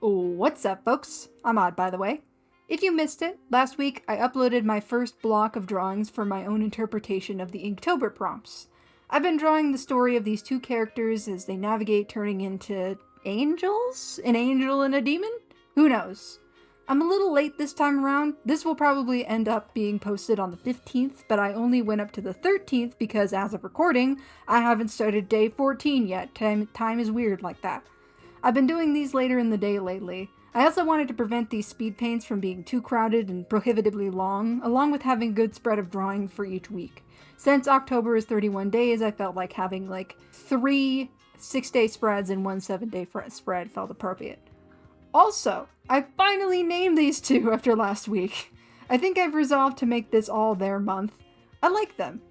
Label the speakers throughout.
Speaker 1: What's up, folks? I'm Odd, by the way. If you missed it, last week I uploaded my first block of drawings for my own interpretation of the Inktober prompts. I've been drawing the story of these two characters as they navigate turning into angels? An angel and a demon? Who knows? I'm a little late this time around. This will probably end up being posted on the 15th, but I only went up to the 13th because as of recording, I haven't started day 14 yet. Time is weird like that. I've been doing these later in the day lately. I also wanted to prevent these speed paints from being too crowded and prohibitively long, along with having a good spread of drawing for each week. Since October is 31 days, I felt like having 3 6-day spreads and 1 7-day spread felt appropriate. Also, I finally named these two after last week. I think I've resolved to make this all their month. I like them.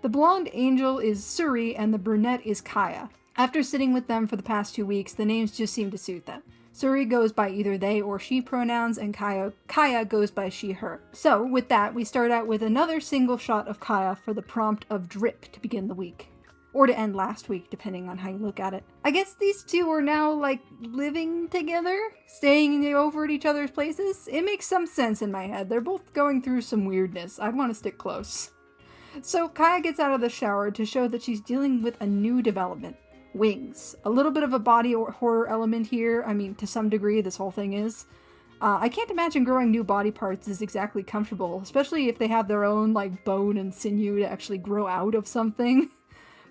Speaker 1: The blonde angel is Suri and the brunette is Kaya. After sitting with them for the past 2 weeks, the names just seem to suit them. Suri goes by either they or she pronouns, and Kaya goes by she, her. So, with that, we start out with another single shot of Kaya for the prompt of drip to begin the week. Or to end last week, depending on how you look at it. I guess these two are now, living together? Staying over at each other's places? It makes some sense in my head. They're both going through some weirdness. I'd want to stick close. So, Kaya gets out of the shower to show that she's dealing with a new development. Wings. A little bit of a body horror element here. I mean, to some degree, this whole thing is. I can't imagine growing new body parts is exactly comfortable, especially if they have their own, bone and sinew to actually grow out of something.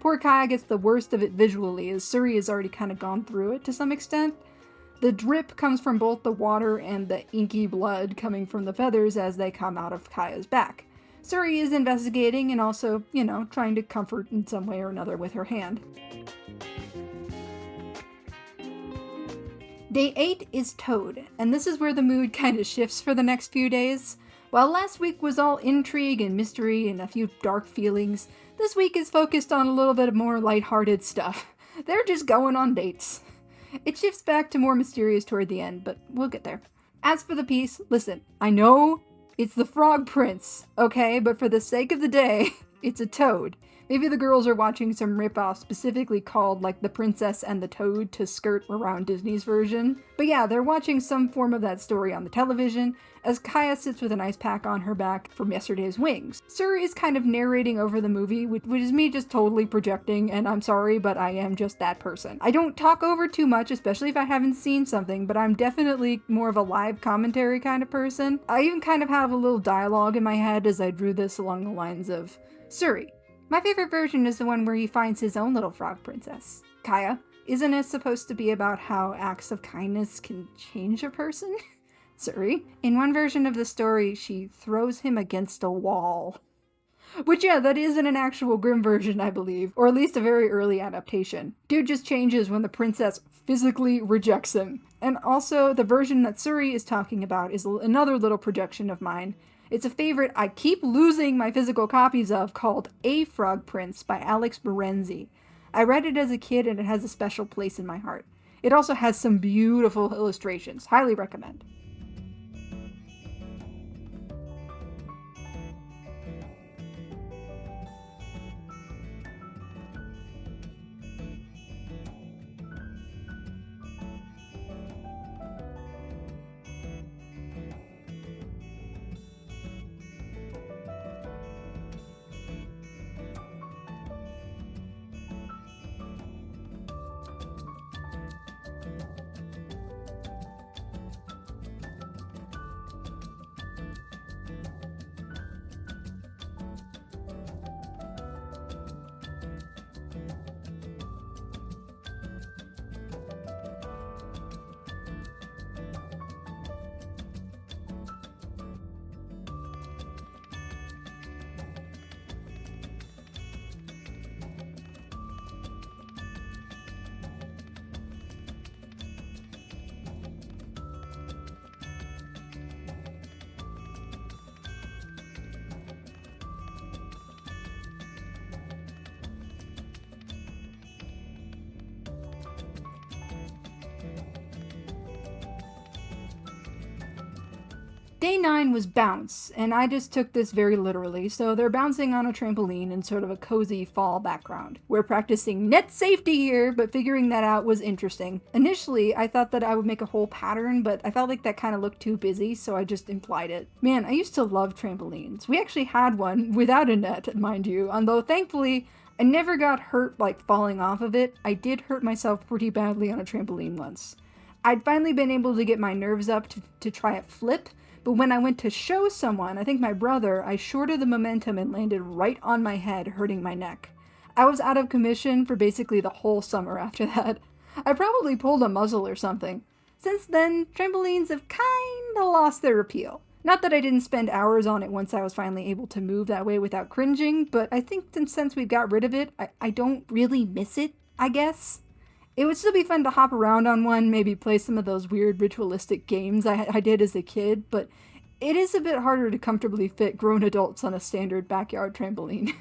Speaker 1: Poor Kaya gets the worst of it visually, as Suri has already kind of gone through it to some extent. The drip comes from both the water and the inky blood coming from the feathers as they come out of Kaya's back. Suri is investigating and also, trying to comfort in some way or another with her hand. Day 8 is Toad, and this is where the mood kind of shifts for the next few days. While last week was all intrigue and mystery and a few dark feelings, this week is focused on a little bit more lighthearted stuff. They're just going on dates. It shifts back to more mysterious toward the end, but we'll get there. As for the piece, listen, I know it's the Frog Prince, okay, but for the sake of the day, it's a toad. Maybe the girls are watching some ripoff specifically called, The Princess and the Toad to skirt around Disney's version. But yeah, they're watching some form of that story on the television, as Kaya sits with an ice pack on her back from yesterday's wings. Suri is kind of narrating over the movie, which is me just totally projecting, and I'm sorry, but I am just that person. I don't talk over too much, especially if I haven't seen something, but I'm definitely more of a live commentary kind of person. I even kind of have a little dialogue in my head as I drew this along the lines of, Suri, my favorite version is the one where he finds his own little frog princess. Kaya, isn't it supposed to be about how acts of kindness can change a person? Suri, in one version of the story, she throws him against a wall. Which, yeah, that isn't an actual Grimm version, I believe, or at least a very early adaptation. Dude just changes when the princess physically rejects him. And also, the version that Suri is talking about is another little projection of mine. It's a favorite I keep losing my physical copies of called A Frog Prince by Alex Berenzi. I read it as a kid and it has a special place in my heart. It also has some beautiful illustrations. Highly recommend. Day 9 was bounce, and I just took this very literally, so they're bouncing on a trampoline in sort of a cozy fall background. We're practicing net safety here, but figuring that out was interesting. Initially, I thought that I would make a whole pattern, but I felt like that kind of looked too busy, so I just implied it. Man, I used to love trampolines. We actually had one without a net, mind you, although thankfully, I never got hurt like falling off of it. I did hurt myself pretty badly on a trampoline once. I'd finally been able to get my nerves up to try a flip, but when I went to show someone, I think my brother, I shorted the momentum and landed right on my head, hurting my neck. I was out of commission for basically the whole summer after that. I probably pulled a muzzle or something. Since then, trampolines have kinda lost their appeal. Not that I didn't spend hours on it once I was finally able to move that way without cringing, but I think since we got rid of it, I don't really miss it, I guess. It would still be fun to hop around on one, maybe play some of those weird ritualistic games I did as a kid, but it is a bit harder to comfortably fit grown adults on a standard backyard trampoline.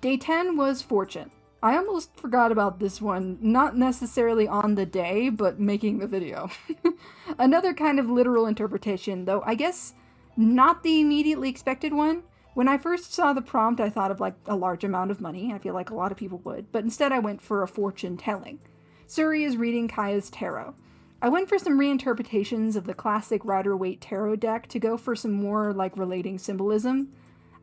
Speaker 1: Day 10 was fortune. I almost forgot about this one, not necessarily on the day, but making the video. Another kind of literal interpretation, though I guess not the immediately expected one. When I first saw the prompt, I thought of like a large amount of money. I feel like a lot of people would, but instead I went for a fortune telling. Suri is reading Kaya's tarot. I went for some reinterpretations of the classic Rider-Waite tarot deck to go for some more like relating symbolism.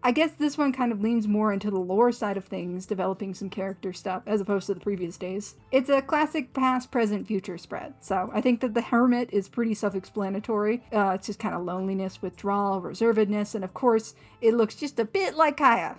Speaker 1: I guess this one kind of leans more into the lore side of things, developing some character stuff, as opposed to the previous days. It's a classic past, present, future spread, so I think that the Hermit is pretty self-explanatory. It's just kind of loneliness, withdrawal, reservedness, and of course, it looks just a bit like Kaya.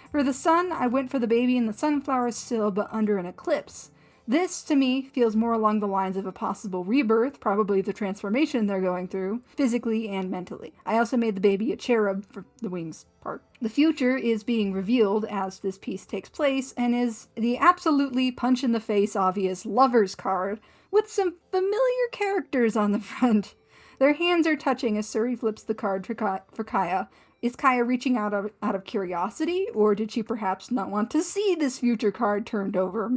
Speaker 1: For the sun, I went for the baby in the sunflower still, but under an eclipse. This, to me, feels more along the lines of a possible rebirth, probably the transformation they're going through, physically and mentally. I also made the baby a cherub for the wings part. The future is being revealed as this piece takes place, and is the absolutely punch-in-the-face obvious lover's card, with some familiar characters on the front. Their hands are touching as Suri flips the card for Kaya. Is Kaya reaching out of curiosity, or did she perhaps not want to see this future card turned over?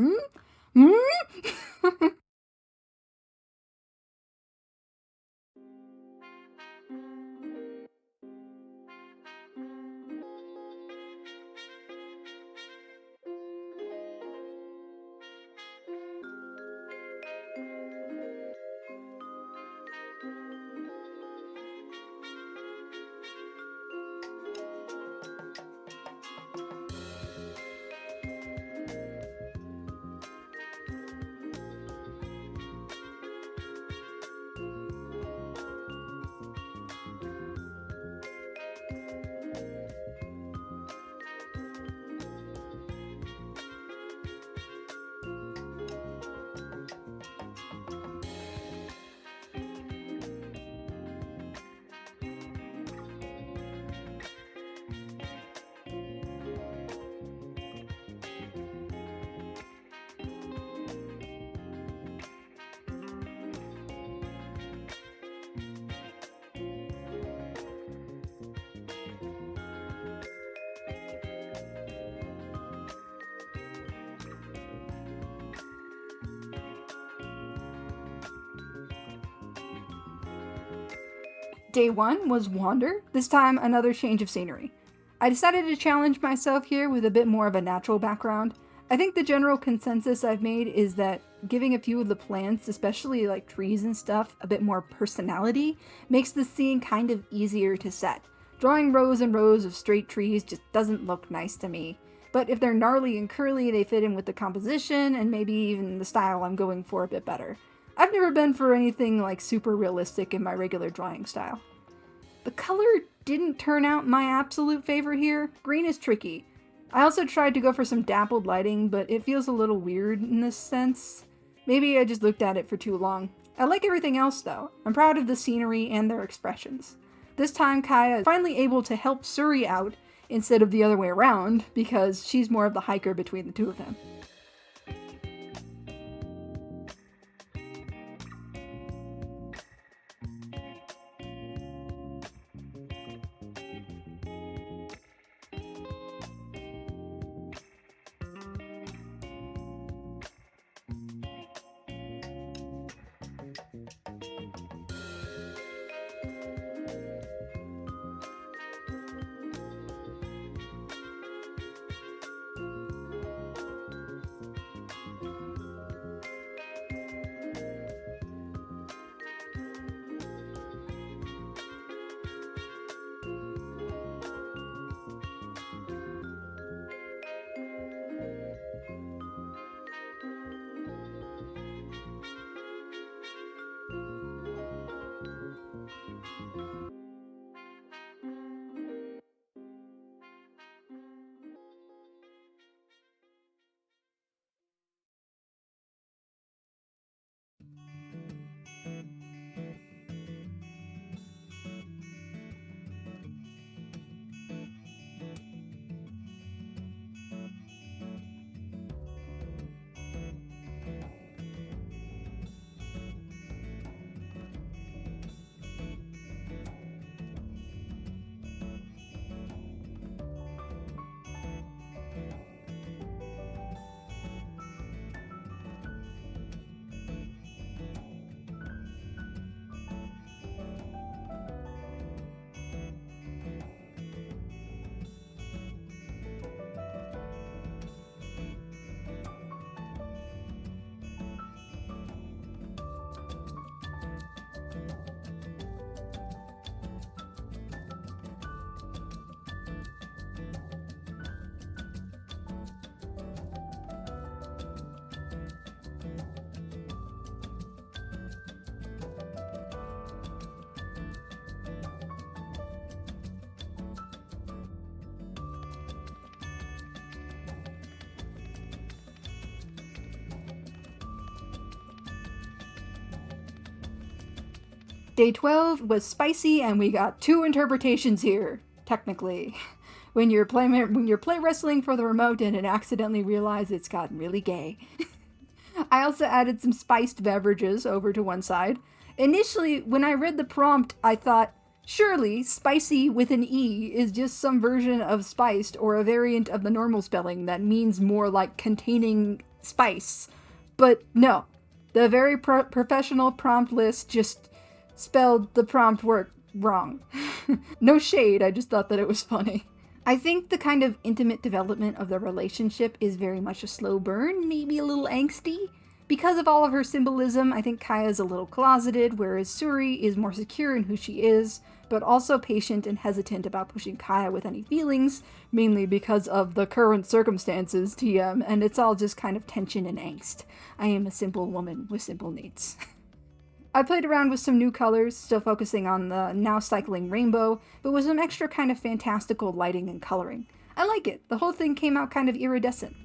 Speaker 1: Day 1 was Wander, this time another change of scenery. I decided to challenge myself here with a bit more of a natural background. I think the general consensus I've made is that giving a few of the plants, especially like trees and stuff, a bit more personality makes the scene kind of easier to set. Drawing rows and rows of straight trees just doesn't look nice to me. But if they're gnarly and curly, they fit in with the composition and maybe even the style I'm going for a bit better. I've never been for anything like super realistic in my regular drawing style. The color didn't turn out my absolute favorite here. Green is tricky. I also tried to go for some dappled lighting, but it feels a little weird in this sense. Maybe I just looked at it for too long. I like everything else though. I'm proud of the scenery and their expressions. This time Kaya is finally able to help Suri out instead of the other way around, because she's more of the hiker between the two of them. Day 12 was spicy, and we got two interpretations here, technically. When you're play wrestling for the remote and it accidentally realizes it's gotten really gay. I also added some spiced beverages over to one side. Initially, when I read the prompt, I thought, surely spicy with an E is just some version of spiced or a variant of the normal spelling that means more like containing spice. But no, the very professional prompt list just spelled the prompt word wrong. No shade, I just thought that it was funny. I think the kind of intimate development of the relationship is very much a slow burn, maybe a little angsty. Because of all of her symbolism, I think Kaya's a little closeted, whereas Suri is more secure in who she is, but also patient and hesitant about pushing Kaya with any feelings, mainly because of the current circumstances, TM, and it's all just kind of tension and angst. I am a simple woman with simple needs. I played around with some new colors, still focusing on the now cycling rainbow, but with some extra kind of fantastical lighting and coloring. I like it. The whole thing came out kind of iridescent.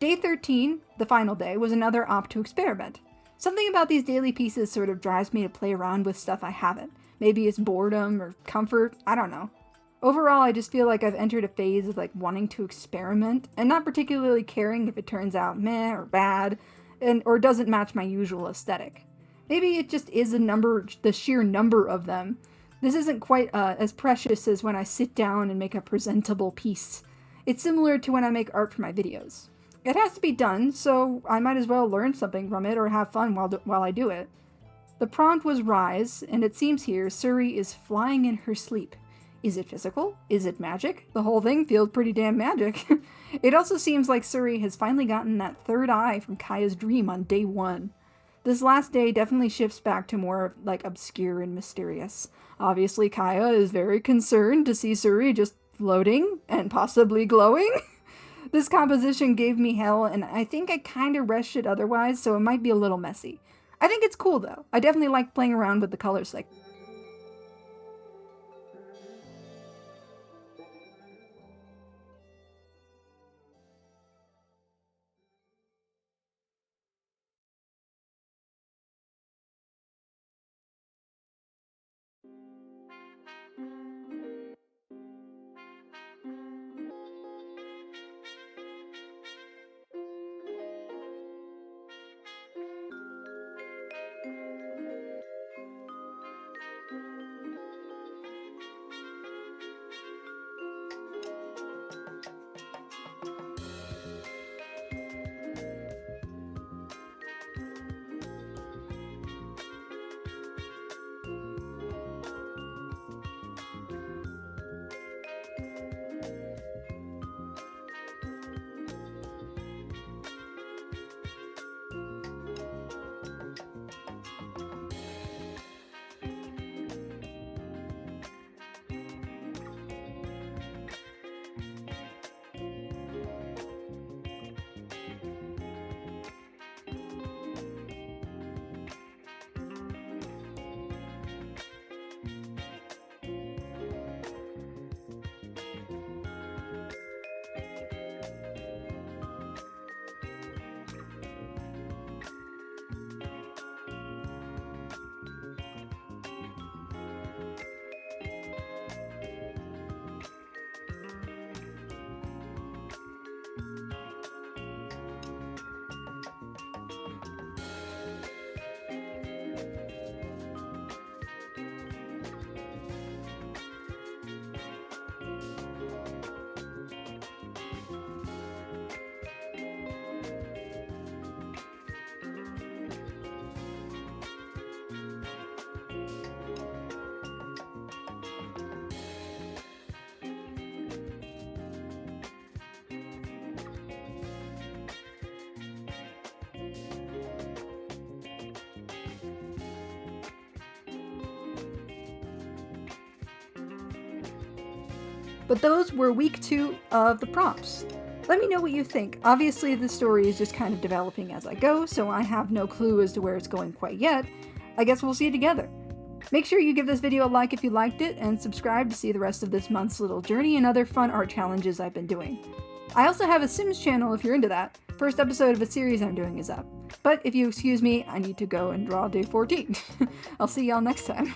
Speaker 1: Day 13, the final day, was another op to experiment. Something about these daily pieces sort of drives me to play around with stuff I haven't. Maybe it's boredom or comfort, I don't know. Overall, I just feel like I've entered a phase of wanting to experiment and not particularly caring if it turns out meh or bad or doesn't match my usual aesthetic. Maybe it just is the sheer number of them. This isn't quite as precious as when I sit down and make a presentable piece. It's similar to when I make art for my videos. It has to be done, so I might as well learn something from it or have fun while I do it. The prompt was rise, and it seems here Suri is flying in her sleep. Is it physical? Is it magic? The whole thing feels pretty damn magic. It also seems like Suri has finally gotten that third eye from Kaya's dream on day 1. This last day definitely shifts back to more obscure and mysterious. Obviously, Kaya is very concerned to see Suri just floating and possibly glowing. This composition gave me hell, and I think I kind of rushed it otherwise, so it might be a little messy. I think it's cool though. I definitely like playing around with the colors like But those were week 2 of the prompts. Let me know what you think. Obviously, the story is just kind of developing as I go, so I have no clue as to where it's going quite yet. I guess we'll see together. Make sure you give this video a like if you liked it, and subscribe to see the rest of this month's little journey and other fun art challenges I've been doing. I also have a Sims channel if you're into that. First episode of a series I'm doing is up. But if you excuse me, I need to go and draw day 14. I'll see y'all next time.